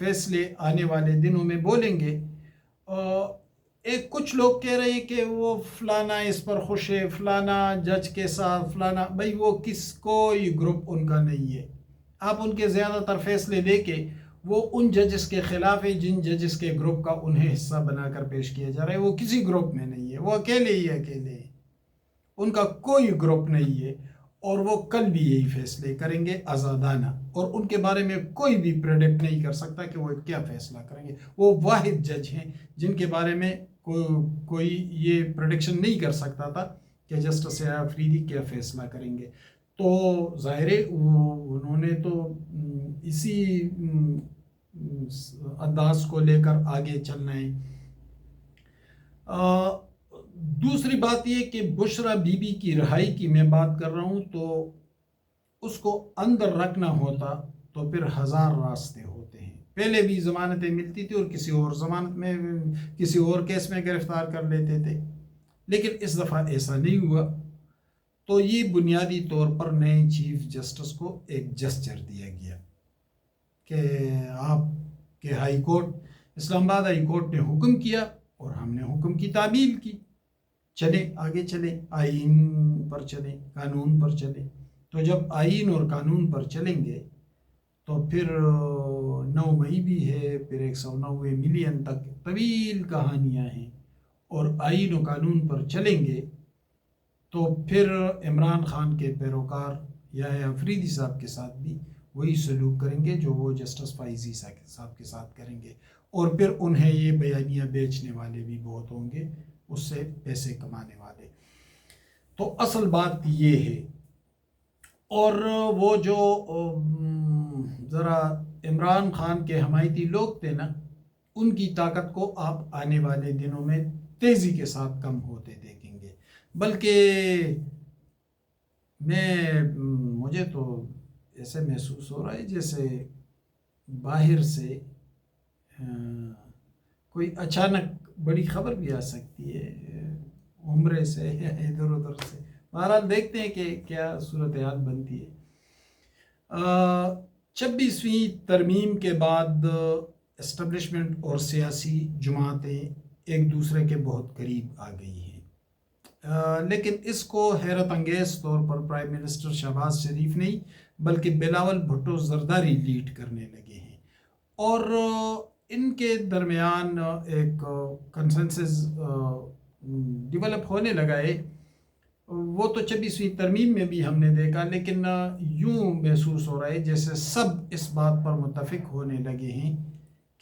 فیصلے آنے والے دنوں میں بولیں گے. ایک کچھ لوگ کہہ رہے ہیں کہ وہ فلانا اس پر خوش ہے, فلانا جج کے ساتھ, فلانا. بھائی وہ کوئی گروپ ان کا نہیں ہے. آپ ان کے زیادہ تر فیصلے لے کے وہ ان ججز کے خلاف ہے جن ججز کے گروپ کا انہیں حصہ بنا کر پیش کیا جا رہا ہے. وہ کسی گروپ میں نہیں ہے, وہ اکیلے ہیں, ان کا کوئی گروپ نہیں ہے. اور وہ کل بھی یہی فیصلے کریں گے آزادانہ, اور ان کے بارے میں کوئی بھی پریڈکٹ نہیں کر سکتا کہ وہ کیا فیصلہ کریں گے. وہ واحد جج ہیں جن کے بارے میں کوئی یہ پریڈکشن نہیں کر سکتا تھا کہ جسٹس یحییٰ افریدی کیا فیصلہ کریں گے. تو ظاہر ہے انہوں نے تو اسی انداز کو لے کر آگے چلنا ہے. دوسری بات یہ کہ بشرا بی بی کی رہائی کی میں بات کر رہا ہوں, تو اس کو اندر رکھنا ہوتا تو پھر ہزار راستے ہوتے ہیں. پہلے بھی ضمانتیں ملتی تھی اور کسی اور ضمانت میں کسی اور کیس میں گرفتار کر لیتے تھے, لیکن اس دفعہ ایسا نہیں ہوا. تو یہ بنیادی طور پر نئے چیف جسٹس کو ایک جسچر دیا گیا کہ آپ کے ہائی کورٹ, اسلام آباد ہائی کورٹ نے حکم کیا اور ہم نے حکم کی تعمیل کی, چلیں آگے چلیں, آئین پر چلیں, قانون پر چلیں. تو جب آئین اور قانون پر چلیں گے تو پھر 9 مئی بھی ہے, پھر 190 ملین تک طویل کہانیاں ہیں, اور آئین و قانون پر چلیں گے تو پھر عمران خان کے پیروکار یحییٰ افریدی صاحب کے ساتھ بھی وہی سلوک کریں گے جو وہ جسٹس فائزی صاحب کے ساتھ کریں گے, اور پھر انہیں یہ بیانیہ بیچنے والے بھی بہت ہوں گے, اس سے پیسے کمانے والے. تو اصل بات یہ ہے. اور وہ جو ذرا عمران خان کے حمایتی لوگ تھے نا, ان کی طاقت کو آپ آنے والے دنوں میں تیزی کے ساتھ کم ہوتے دیکھیں گے. بلکہ مجھے تو ایسے محسوس ہو رہا ہے جیسے باہر سے کوئی اچانک بڑی خبر بھی آ سکتی ہے, عمرے سے یا ادھر ادھر سے. بہرحال دیکھتے ہیں کہ کیا صورتحال بنتی ہے. 26ویں ترمیم کے بعد اسٹیبلشمنٹ اور سیاسی جماعتیں ایک دوسرے کے بہت قریب آ گئی ہیں, لیکن اس کو حیرت انگیز طور پر پرائم منسٹر شہباز شریف نہیں بلکہ بلاول بھٹو زرداری لیڈ کرنے لگے ہیں, اور ان کے درمیان ایک کنسنسس ڈیولپ ہونے لگا ہے. وہ تو 26ویں ترمیم میں بھی ہم نے دیکھا, لیکن یوں محسوس ہو رہا ہے جیسے سب اس بات پر متفق ہونے لگے ہیں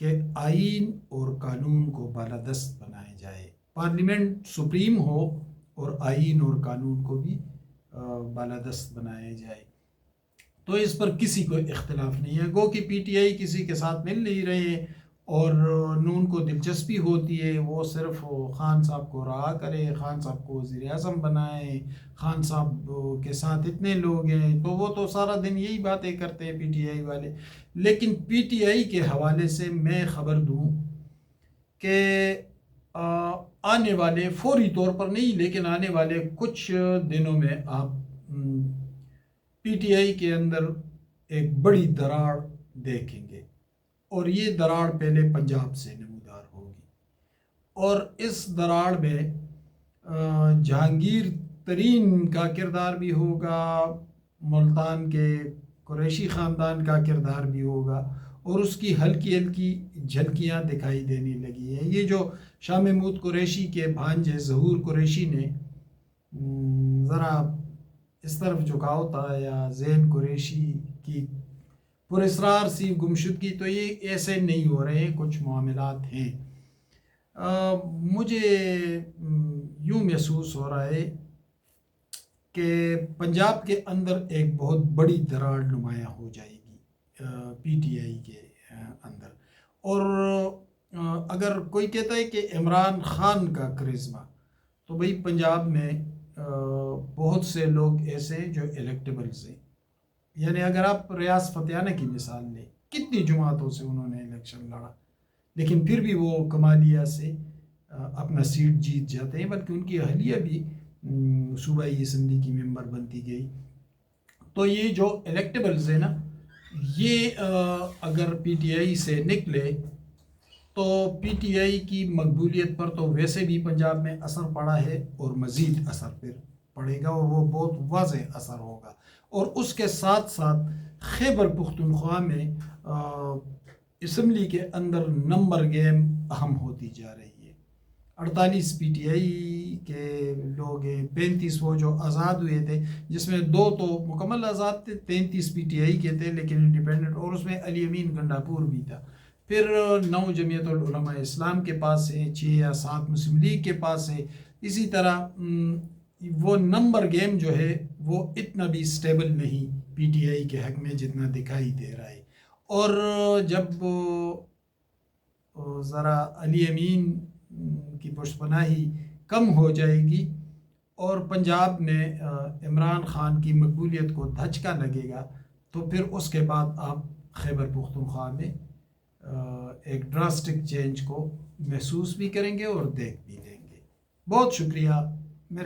کہ آئین اور قانون کو بالادست بنایا جائے, پارلیمنٹ سپریم ہو اور آئین اور قانون کو بھی بالادست بنایا جائے. تو اس پر کسی کو اختلاف نہیں ہے. گو کہ پی ٹی آئی کسی کے ساتھ مل نہیں رہے اور نون کو دلچسپی ہوتی ہے وہ صرف خان صاحب کو رہا کرے, خان صاحب کو وزیر اعظم بنائے, خان صاحب کے ساتھ اتنے لوگ ہیں, تو وہ تو سارا دن یہی باتیں کرتے ہیں پی ٹی آئی والے. لیکن پی ٹی آئی کے حوالے سے میں خبر دوں کہ آنے والے فوری طور پر نہیں لیکن آنے والے کچھ دنوں میں آپ پی ٹی آئی کے اندر ایک بڑی دراڑ دیکھیں گے, اور یہ دراڑ پہلے پنجاب سے نمودار ہوگی, اور اس دراڑ میں جہانگیر ترین کا کردار بھی ہوگا, ملتان کے قریشی خاندان کا کردار بھی ہوگا, اور اس کی ہلکی ہلکی جھلکیاں دکھائی دینے لگی ہیں. یہ جو شاہ محمود قریشی کے بھانجے ظہور قریشی نے ذرا اس طرف جھکاؤ تھا, یا زین قریشی کی پراسرار سی گمشدگی, تو یہ ایسے نہیں ہو رہے, کچھ معاملات ہیں. مجھے یوں محسوس ہو رہا ہے کہ پنجاب کے اندر ایک بہت بڑی دراڑ نمایاں ہو جائے گی پی ٹی آئی کے اندر. اور اگر کوئی کہتا ہے کہ عمران خان کا کرزما, تو بھئی پنجاب میں بہت سے لوگ ایسے جو الیکٹیبلز ہیں. یعنی اگر آپ ریاض فتیانہ کی مثال لیں, کتنی جماعتوں سے انہوں نے الیکشن لڑا, لیکن پھر بھی وہ کمالیہ سے اپنا سیٹ جیت جاتے ہیں, بلکہ ان کی اہلیہ بھی صوبائی اسمبلی کی ممبر بنتی گئی. تو یہ جو الیکٹیبلز ہیں نا, یہ اگر پی ٹی آئی سے نکلے تو پی ٹی آئی کی مقبولیت پر تو ویسے بھی پنجاب میں اثر پڑا ہے اور مزید اثر پھر پڑے گا، اور وہ بہت واضح اثر ہوگا. اور اس کے ساتھ ساتھ خیبر پختونخوا میں اسمبلی کے اندر نمبر گیم اہم ہوتی جا رہی ہے. 48 پی ٹی آئی کے لوگ ہیں، 35 وہ جو آزاد ہوئے تھے، جس میں 2 تو مکمل آزاد تھے، 33 پی ٹی آئی کے تھے لیکن انڈیپینڈنٹ، اور اس میں علی امین گنڈاپور بھی تھا. پھر 9 جمعیت العلماء اسلام کے پاس ہے، 6 یا 7 مسلم لیگ کے پاس ہے. اسی طرح وہ نمبر گیم جو ہے وہ اتنا بھی سٹیبل نہیں پی ٹی آئی کے حق میں جتنا دکھائی دے رہا ہے. اور جب ذرا علی امین کی پشت پناہی کم ہو جائے گی اور پنجاب میں عمران خان کی مقبولیت کو دھچکا لگے گا، تو پھر اس کے بعد آپ خیبر پختونخوا میں ایک ڈراسٹک چینج کو محسوس بھی کریں گے اور دیکھ بھی لیں گے. بہت شکریہ.